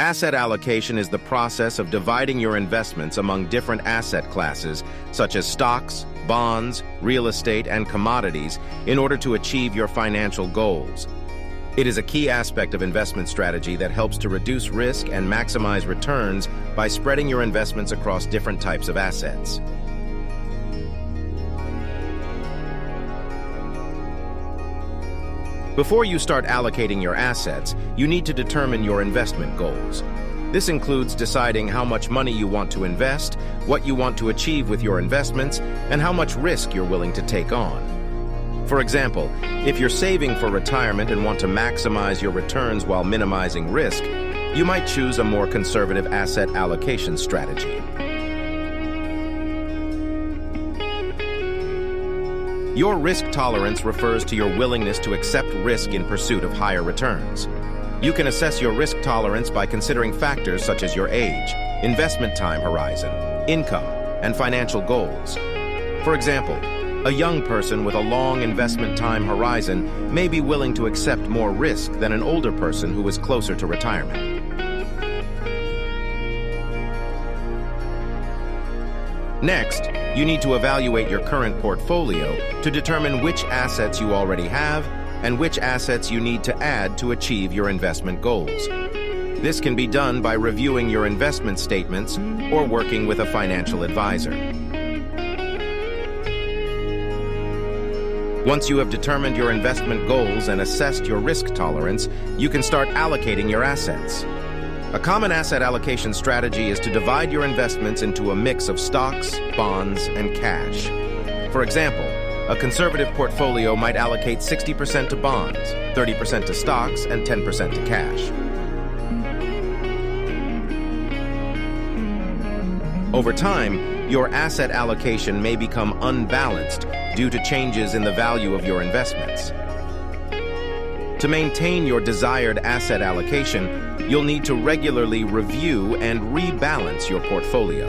Asset allocation is the process of dividing your investments among different asset classes, such as stocks, bonds, real estate, and commodities, in order to achieve your financial goals. It is a key aspect of investment strategy that helps to reduce risk and maximize returns by spreading your investments across different types of assets. Before you start allocating your assets, you need to determine your investment goals. This includes deciding how much money you want to invest, what you want to achieve with your investments, and how much risk you're willing to take on. For example, if you're saving for retirement and want to maximize your returns while minimizing risk, you might choose a more conservative asset allocation strategy. Your risk tolerance refers to your willingness to accept risk in pursuit of higher returns. You can assess your risk tolerance by considering factors such as your age, investment time horizon, income, and financial goals. For example, a young person with a long investment time horizon may be willing to accept more risk than an older person who is closer to retirement. Next, you need to evaluate your current portfolio to determine which assets you already have and which assets you need to add to achieve your investment goals. This can be done by reviewing your investment statements or working with a financial advisor. Once you have determined your investment goals and assessed your risk tolerance, you can start allocating your assets. A common asset allocation strategy is to divide your investments into a mix of stocks, bonds, and cash. For example, a conservative portfolio might allocate 60% to bonds, 30% to stocks, and 10% to cash. Over time, your asset allocation may become unbalanced due to changes in the value of your investments. To maintain your desired asset allocation, you'll need to regularly review and rebalance your portfolio.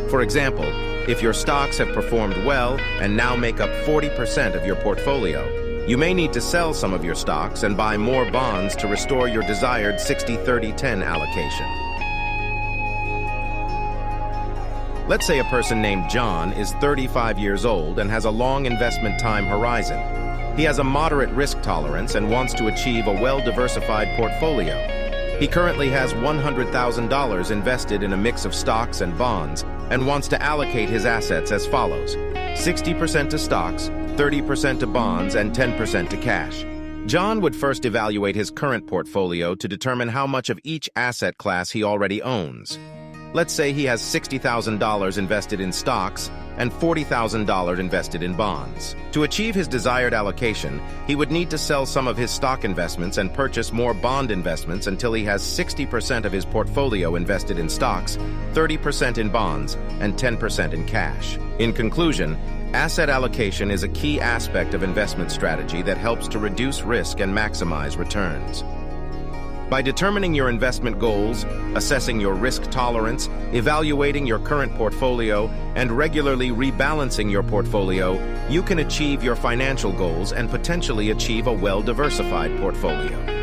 For example, if your stocks have performed well and now make up 40% of your portfolio, you may need to sell some of your stocks and buy more bonds to restore your desired 60-30-10 allocation. Let's say a person named John is 35 years old and has a long investment time horizon. He has a moderate risk tolerance and wants to achieve a well-diversified portfolio. He currently has $100,000 invested in a mix of stocks and bonds and wants to allocate his assets as follows: 60% to stocks, 30% to bonds, and 10% to cash. John would first evaluate his current portfolio to determine how much of each asset class he already owns. Let's say he has $60,000 invested in stocks and $40,000 invested in bonds. To achieve his desired allocation, he would need to sell some of his stock investments and purchase more bond investments until he has 60% of his portfolio invested in stocks, 30% in bonds, and 10% in cash. In conclusion, asset allocation is a key aspect of investment strategy that helps to reduce risk and maximize returns. By determining your investment goals, assessing your risk tolerance, evaluating your current portfolio, and regularly rebalancing your portfolio, you can achieve your financial goals and potentially achieve a well-diversified portfolio.